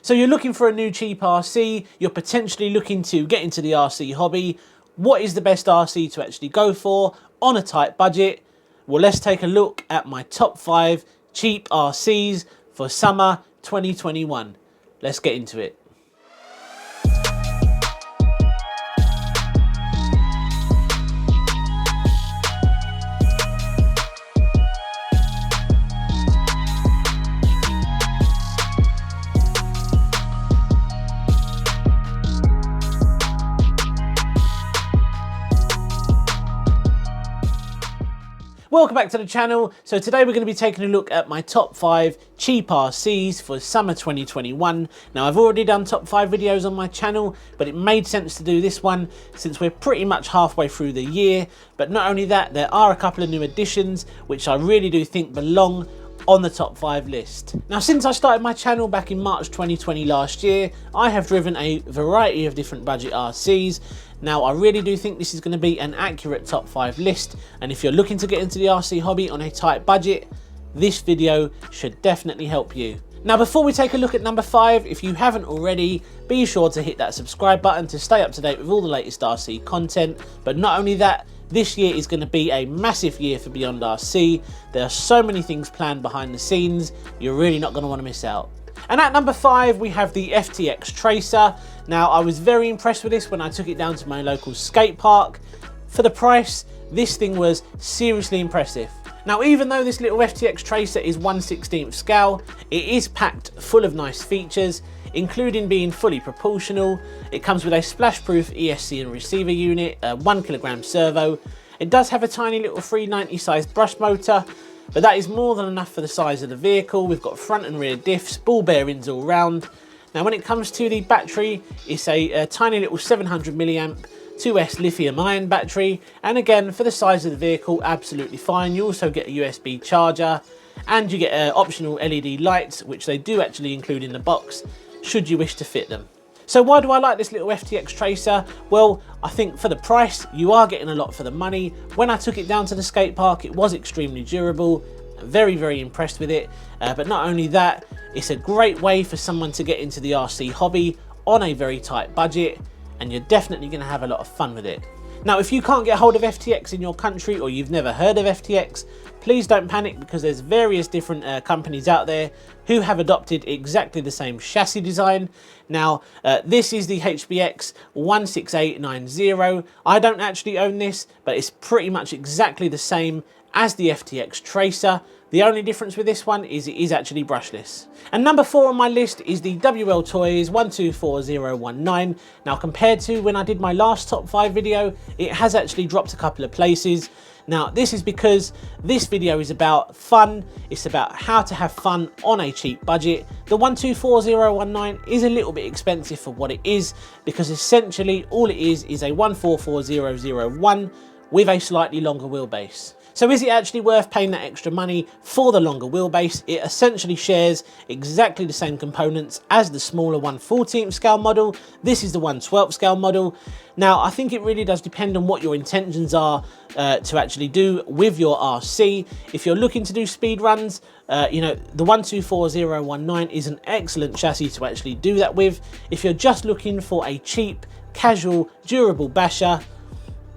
So you're looking for a new cheap RC, you're potentially looking to get into the RC hobby. What is the best RC to actually go for on a tight budget? Well, let's take a look at my top 5 cheap RCs for summer 2021. Let's get into it. Welcome back to the channel. So today we're going to be taking a look at my top 5 cheap RCs for summer 2021. Now I've already done top 5 videos on my channel, but it made sense to do this one since we're pretty much halfway through the year. But not only that, there are a couple of new additions which I really do think belong on the top 5 list. Now, since I started my channel back in March 2020 last year, I have driven a variety of different budget RCs. Now, I really do think this is going to be an accurate top 5 list, and if you're looking to get into the RC hobby on a tight budget, this video should definitely help you. Now, before we take a look at number 5, if you haven't already, be sure to hit that subscribe button to stay up to date with all the latest RC content. But not only that, this year is going to be a massive year for beyondRC. There are so many things planned behind the scenes, you're really not going to want to miss out. And at number 5, we have the FTX Tracer. Now, I was very impressed with this when I took it down to my local skate park. For the price, this thing was seriously impressive. Now, even though this little FTX Tracer is 1/16 scale, it is packed full of nice features, including being fully propulsional. It comes with a splash-proof ESC and receiver unit, a 1 kilogram servo. It does have a tiny little 390 sized brush motor, but that is more than enough for the size of the vehicle. We've got front and rear diffs, ball bearings all round. Now, when it comes to the battery, it's a tiny little 700 milliamp 2S lithium ion battery, and again, for the size of the vehicle, absolutely fine. You also get a USB charger, and you get optional LED lights, which they do actually include in the box, should you wish to fit them. So why do I like this little FTX Tracer? Well, I think for the price, you are getting a lot for the money. When I took it down to the skate park, it was extremely durable. Very, very impressed with it. But not only that, it's a great way for someone to get into the RC hobby on a very tight budget, and you're definitely going to have a lot of fun with it. Now, if you can't get hold of FTX in your country, or you've never heard of FTX, please don't panic, because there's various different companies out there who have adopted exactly the same chassis design. Now, this is the HBX 16890. I don't actually own this, but it's pretty much exactly the same as the FTX Tracer. The only difference with this one is it is actually brushless. And number 4 on my list is the WL Toys 124019. Now, compared to when I did my last top 5 video, it has actually dropped a couple of places. Now, this is because this video is about fun. It's about how to have fun on a cheap budget. The 124019 is a little bit expensive for what it is, because essentially all it is a 144001 with a slightly longer wheelbase. So is it actually worth paying that extra money for the longer wheelbase? It essentially shares exactly the same components as the smaller 1/14 scale model. This is the 1/12 scale model. Now, I think it really does depend on what your intentions are to actually do with your RC. If you're looking to do speed runs, you know, the 124019 is an excellent chassis to actually do that with. If you're just looking for a cheap, casual, durable basher,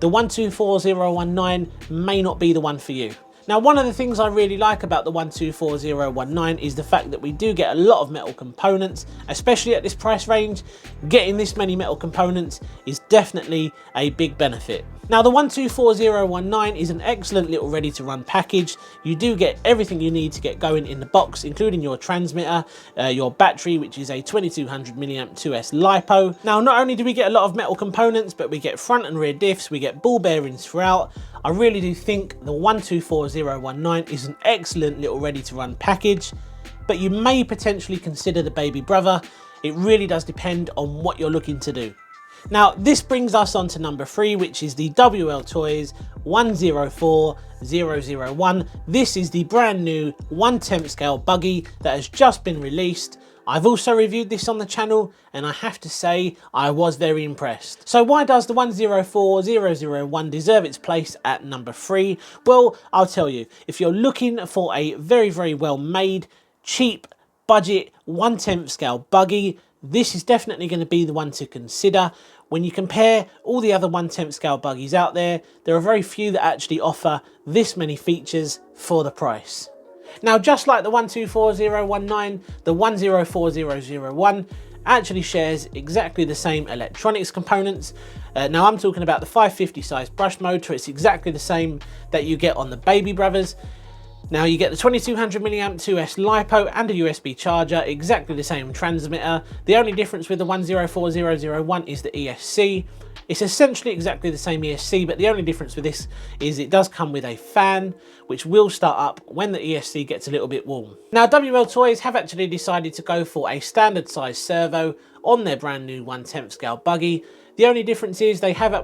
the 124019 may not be the one for you. Now, one of the things I really like about the 124019 is the fact that we do get a lot of metal components, especially at this price range. Getting this many metal components is definitely a big benefit. Now, the 124019 is an excellent little ready to run package. You do get everything you need to get going in the box, including your transmitter, your battery, which is a 2200 milliamp 2S LiPo. Now, not only do we get a lot of metal components, but we get front and rear diffs, we get ball bearings throughout. I really do think the 124019 is an excellent little ready to run package, but you may potentially consider the baby brother. It really does depend on what you're looking to do. Now, this brings us on to number 3, which is the WL Toys 104001. This is the brand new 1/10 scale buggy that has just been released. I've also reviewed this on the channel, and I have to say I was very impressed. So why does the 104001 deserve its place at number 3? Well, I'll tell you. If you're looking for a very, very well made, cheap budget 1/10 scale buggy, this is definitely going to be the one to consider. When you compare all the other 1/10 scale buggies out there, there are very few that actually offer this many features for the price. Now, just like the 124019, the 104001 actually shares exactly the same electronics components. Now I'm talking about the 550 size brush motor. It's exactly the same that you get on the Baby Brothers. Now you get the 2200 mAh 2S LiPo and a USB charger, exactly the same transmitter. The only difference with the 104001 is the ESC. It's essentially exactly the same ESC, but the only difference with this is it does come with a fan, which will start up when the ESC gets a little bit warm. Now, WL Toys have actually decided to go for a standard size servo on their brand new 1/10 scale buggy. The only difference is they have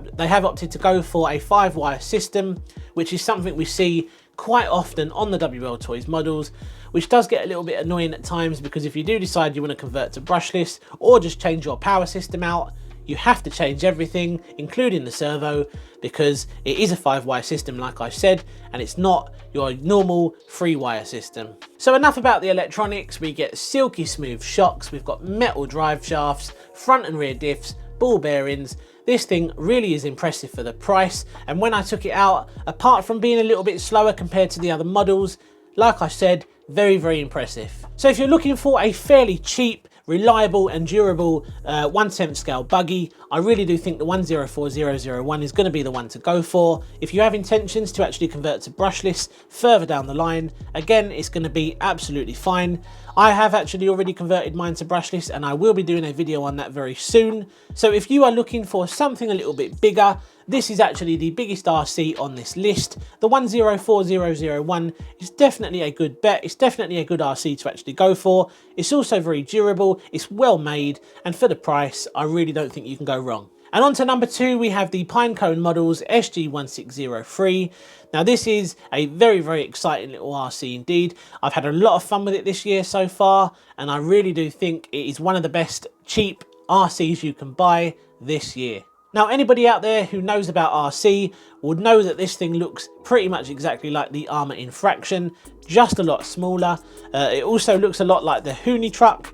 opted to go for a 5-wire system, which is something we see quite often on the WL Toys models, which does get a little bit annoying at times, because if you do decide you want to convert to brushless or just change your power system out, you have to change everything, including the servo, because it is a 5-wire system, like I said, and it's not your normal 3-wire system. So enough about the electronics. We get silky smooth shocks, we've got metal drive shafts, front and rear diffs, ball bearings. This thing really is impressive for the price, and when I took it out, apart from being a little bit slower compared to the other models, like I said, very, very impressive. So if you're looking for a fairly cheap, reliable and durable 1/10 scale buggy, I really do think the 104001 is going to be the one to go for. If you have intentions to actually convert to brushless further down the line, again, it's going to be absolutely fine. I have actually already converted mine to brushless, and I will be doing a video on that very soon. So if you are looking for something a little bit bigger, this is actually the biggest RC on this list. The 104001 is definitely a good bet. It's definitely a good RC to actually go for. It's also very durable, it's well made, and for the price, I really don't think you can go wrong. And on to number 2, we have the Pinecone Models SG1603. Now this is a very, very exciting little RC indeed. I've had a lot of fun with it this year so far, and I really do think it is one of the best cheap RCs you can buy this year. Now, anybody out there who knows about RC would know that this thing looks pretty much exactly like the Armour Infraction, just a lot smaller. It also looks a lot like the Huni truck.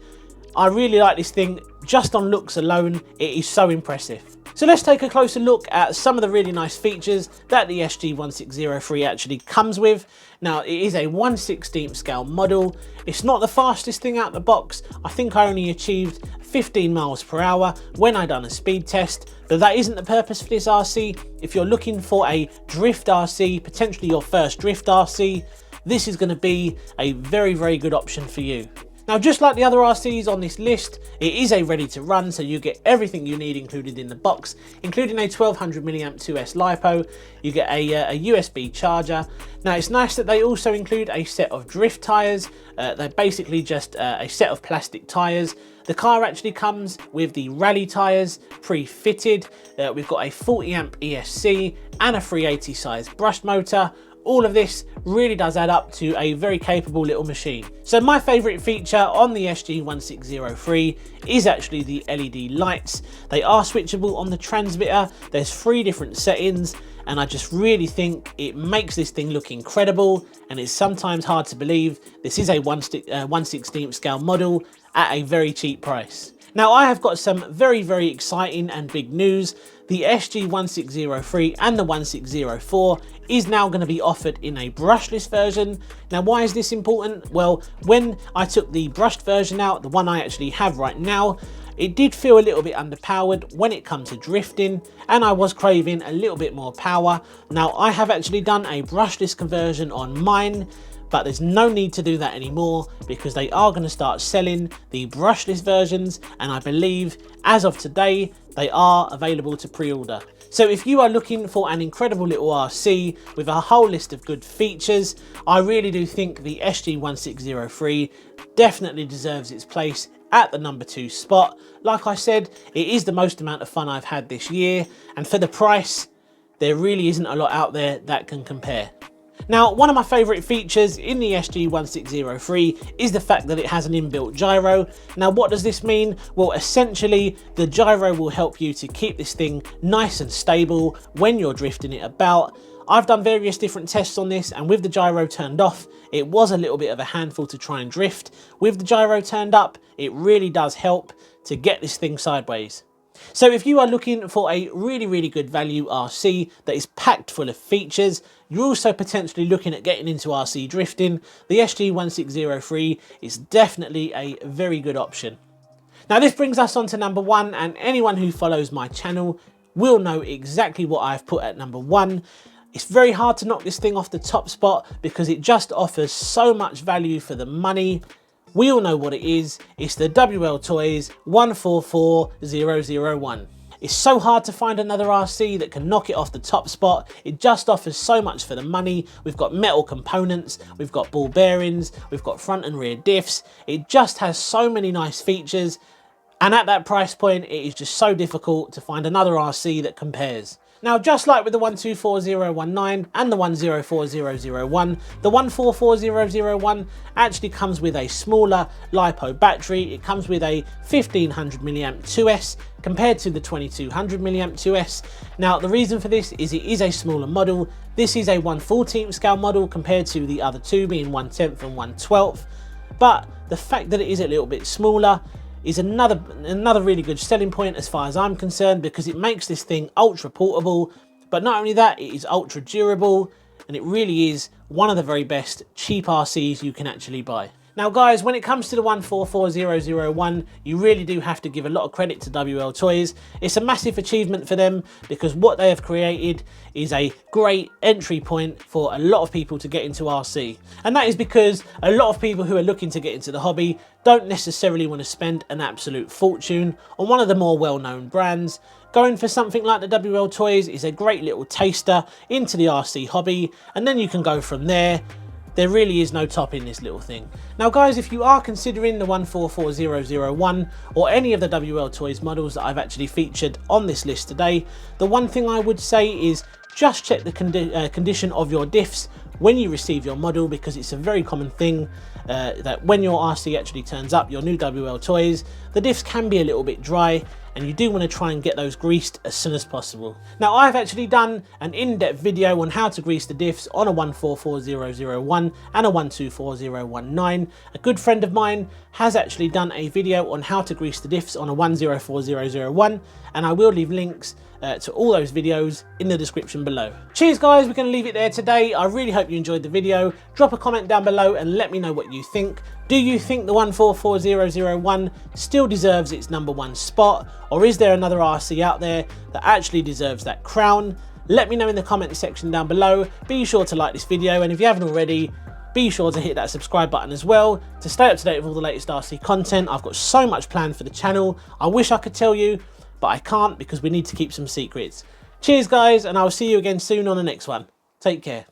I really like this thing. Just on looks alone, it is so impressive. So let's take a closer look at some of the really nice features that the SG1603 actually comes with. Now, it is a 1/16 scale model. It's not the fastest thing out the box. I think I only achieved 15 miles per hour when I done a speed test, but that isn't the purpose for this RC. If you're looking for a drift RC, potentially your first drift RC, this is going to be a very, very good option for you. Now, just like the other RCs on this list, it is a ready to run, so you get everything you need included in the box, including a 1200 mAh 2S LiPo. You get a USB charger. Now, it's nice that they also include a set of drift tyres. They're basically just a set of plastic tyres. The car actually comes with the rally tyres pre-fitted. We've got a 40 amp ESC and a 380 size brush motor. All of this really does add up to a very capable little machine. So my favourite feature on the SG1603 is actually the LED lights. They are switchable on the transmitter. There's 3 different settings, and I just really think it makes this thing look incredible, and it's sometimes hard to believe this is a 1/16 scale model at a very cheap price. Now, I have got some very, very exciting and big news. The SG1603 and the 1604 is now going to be offered in a brushless version. Now, why is this important? Well, when I took the brushed version out, the one I actually have right now, it did feel a little bit underpowered when it comes to drifting, and I was craving a little bit more power. Now, I have actually done a brushless conversion on mine, but there's no need to do that anymore, because they are going to start selling the brushless versions, and I believe as of today they are available to pre-order. So if you are looking for an incredible little RC with a whole list of good features, I really do think the SG1603 definitely deserves its place at the number 2 spot. Like I said, it is the most amount of fun I've had this year, and for the price, there really isn't a lot out there that can compare. Now, one of my favourite features in the SG1603 is the fact that it has an inbuilt gyro. Now, what does this mean? Well, essentially, the gyro will help you to keep this thing nice and stable when you're drifting it about. I've done various different tests on this, and with the gyro turned off, it was a little bit of a handful to try and drift. With the gyro turned up, it really does help to get this thing sideways. So if you are looking for a really good value RC that is packed full of features, you're also potentially looking at getting into RC drifting, the SG1603 is definitely a very good option. Now this brings us on to number 1, and anyone who follows my channel will know exactly what I've put at number 1. It's very hard to knock this thing off the top spot because it just offers so much value for the money. We all know what it is. It's the WL Toys 144001. It's so hard to find another RC that can knock it off the top spot. It just offers so much for the money. We've got metal components, we've got ball bearings, we've got front and rear diffs. It just has so many nice features. And at that price point, it is just so difficult to find another RC that compares. Now, just like with the 124019 and the 104001, the 144001 actually comes with a smaller LiPo battery. It comes with a 1500 mAh 2S compared to the 2200 mAh 2S. Now, the reason for this is it is a smaller model. This is a 1/14 scale model compared to the other two being 1/10 and 1/12. But the fact that it is a little bit smaller is another really good selling point as far as I'm concerned, because it makes this thing ultra portable. But not only that, it is ultra durable, and it really is one of the very best cheap RCs you can actually buy. Now guys, when it comes to the 144001, you really do have to give a lot of credit to WL Toys. It's a massive achievement for them because what they have created is a great entry point for a lot of people to get into RC. And that is because a lot of people who are looking to get into the hobby don't necessarily want to spend an absolute fortune on one of the more well-known brands. Going for something like the WL Toys is a great little taster into the RC hobby, and then you can go from there. There really is no topping this little thing. Now guys, if you are considering the 144001 or any of the WL Toys models that I've actually featured on this list today, the one thing I would say is just check the condition of your diffs when you receive your model, because it's a very common thing that when your RC actually turns up, your new WL Toys, the diffs can be a little bit dry, and you do want to try and get those greased as soon as possible. Now I've actually done an in-depth video on how to grease the diffs on a 144001 and a 124019. A good friend of mine has actually done a video on how to grease the diffs on a 104001, and I will leave links to all those videos in the description below. Cheers guys, we're going to leave it there today. I really hope you enjoyed the video. Drop a comment down below and let me know what you think. Do you think the 144001 still deserves its #1 spot, or is there another RC out there that actually deserves that crown? Let me know in the comment section down below. Be sure to like this video, and if you haven't already, be sure to hit that subscribe button as well to stay up to date with all the latest RC content. I've got so much planned for the channel. I wish I could tell you, but I can't because we need to keep some secrets. Cheers guys, and I'll see you again soon on the next one. Take care.